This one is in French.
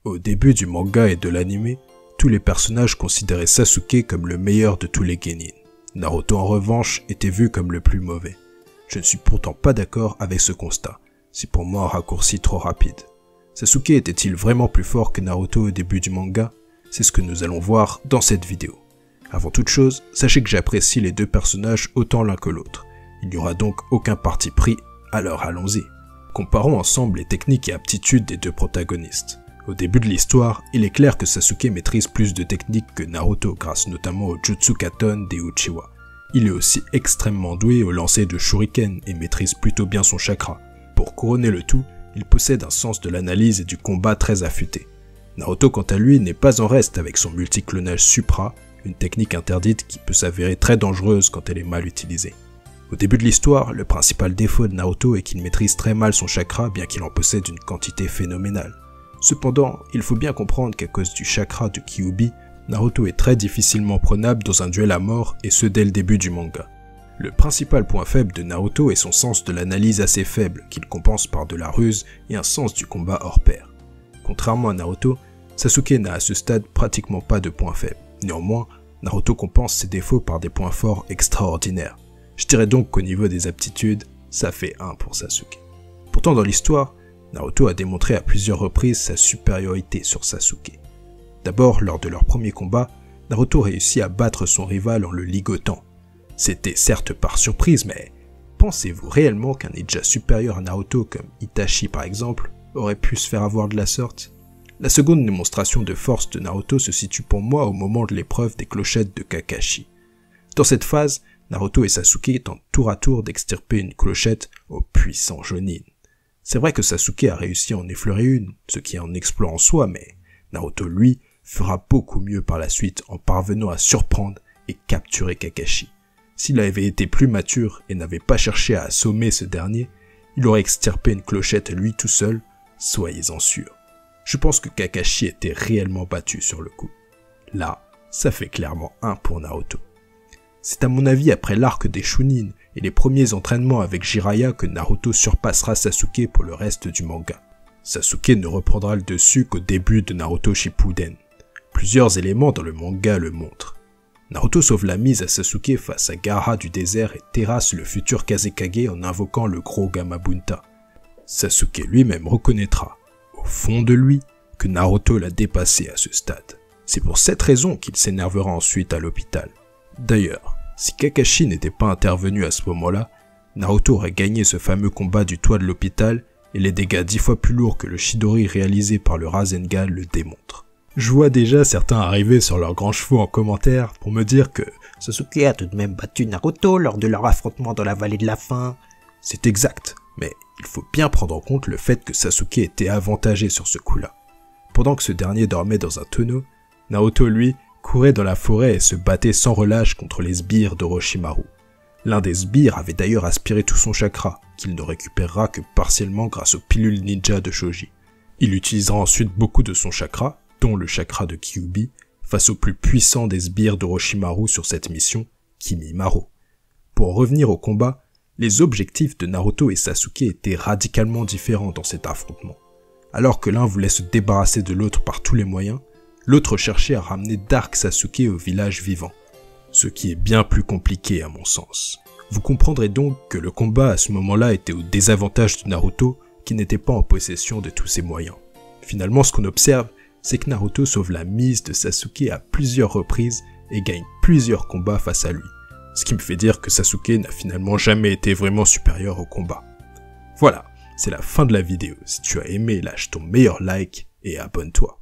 Au début du manga et de l'anime, tous les personnages considéraient Sasuke comme le meilleur de tous les genin. Naruto en revanche était vu comme le plus mauvais. Je ne suis pourtant pas d'accord avec ce constat, c'est pour moi un raccourci trop rapide. Sasuke était-il vraiment plus fort que Naruto au début du manga? C'est ce que nous allons voir dans cette vidéo. Avant toute chose, sachez que j'apprécie les deux personnages autant l'un que l'autre. Il n'y aura donc aucun parti pris, alors allons-y. Comparons ensemble les techniques et aptitudes des deux protagonistes. Au début de l'histoire, il est clair que Sasuke maîtrise plus de techniques que Naruto grâce notamment au Jutsu Katon des Uchiwa. Il est aussi extrêmement doué au lancer de Shuriken et maîtrise plutôt bien son chakra. Pour couronner le tout, il possède un sens de l'analyse et du combat très affûté. Naruto quant à lui n'est pas en reste avec son multiclonage Supra, une technique interdite qui peut s'avérer très dangereuse quand elle est mal utilisée. Au début de l'histoire, le principal défaut de Naruto est qu'il maîtrise très mal son chakra bien qu'il en possède une quantité phénoménale. Cependant, il faut bien comprendre qu'à cause du chakra de Kyuubi, Naruto est très difficilement prenable dans un duel à mort et ce dès le début du manga. Le principal point faible de Naruto est son sens de l'analyse assez faible qu'il compense par de la ruse et un sens du combat hors pair. Contrairement à Naruto, Sasuke n'a à ce stade pratiquement pas de points faibles. Néanmoins, Naruto compense ses défauts par des points forts extraordinaires. Je dirais donc qu'au niveau des aptitudes, ça fait 1 pour Sasuke. Pourtant dans l'histoire, Naruto a démontré à plusieurs reprises sa supériorité sur Sasuke. D'abord, lors de leur premier combat, Naruto réussit à battre son rival en le ligotant. C'était certes par surprise, mais pensez-vous réellement qu'un ninja supérieur à Naruto comme Itachi par exemple, aurait pu se faire avoir de la sorte? La seconde démonstration de force de Naruto se situe pour moi au moment de l'épreuve des clochettes de Kakashi. Dans cette phase, Naruto et Sasuke tentent tour à tour d'extirper une clochette au puissant Jonin. C'est vrai que Sasuke a réussi à en effleurer une, ce qui est un exploit en soi, mais Naruto, lui, fera beaucoup mieux par la suite en parvenant à surprendre et capturer Kakashi. S'il avait été plus mature et n'avait pas cherché à assommer ce dernier, il aurait extirpé une clochette lui tout seul, soyez-en sûr. Je pense que Kakashi était réellement battu sur le coup. Là, ça fait clairement 1 pour Naruto. C'est à mon avis après l'arc des Chunin et les premiers entraînements avec Jiraiya que Naruto surpassera Sasuke pour le reste du manga. Sasuke ne reprendra le dessus qu'au début de Naruto Shippuden. Plusieurs éléments dans le manga le montrent. Naruto sauve la mise à Sasuke face à Gaara du désert et terrasse le futur Kazekage en invoquant le gros Gamabunta. Sasuke lui-même reconnaîtra, au fond de lui, que Naruto l'a dépassé à ce stade. C'est pour cette raison qu'il s'énervera ensuite à l'hôpital. D'ailleurs, si Kakashi n'était pas intervenu à ce moment-là, Naruto aurait gagné ce fameux combat du toit de l'hôpital et les dégâts 10 fois plus lourds que le Chidori réalisé par le Rasengan le démontrent. Je vois déjà certains arriver sur leurs grands chevaux en commentaire pour me dire que Sasuke a tout de même battu Naruto lors de leur affrontement dans la vallée de la faim. C'est exact, mais il faut bien prendre en compte le fait que Sasuke était avantagé sur ce coup-là. Pendant que ce dernier dormait dans un tonneau, Naruto, lui, courait dans la forêt et se battait sans relâche contre les sbires d'Orochimaru. L'un des sbires avait d'ailleurs aspiré tout son chakra, qu'il ne récupérera que partiellement grâce aux pilules ninja de Shoji. Il utilisera ensuite beaucoup de son chakra, dont le chakra de Kyuubi, face au plus puissant des sbires d'Orochimaru sur cette mission, Kimimaro. Pour en revenir au combat, les objectifs de Naruto et Sasuke étaient radicalement différents dans cet affrontement. Alors que l'un voulait se débarrasser de l'autre par tous les moyens, l'autre cherchait à ramener Dark Sasuke au village vivant, ce qui est bien plus compliqué à mon sens. Vous comprendrez donc que le combat à ce moment-là était au désavantage de Naruto, qui n'était pas en possession de tous ses moyens. Finalement, ce qu'on observe, c'est que Naruto sauve la mise de Sasuke à plusieurs reprises et gagne plusieurs combats face à lui, ce qui me fait dire que Sasuke n'a finalement jamais été vraiment supérieur au combat. Voilà, c'est la fin de la vidéo. Si tu as aimé, lâche ton meilleur like et abonne-toi.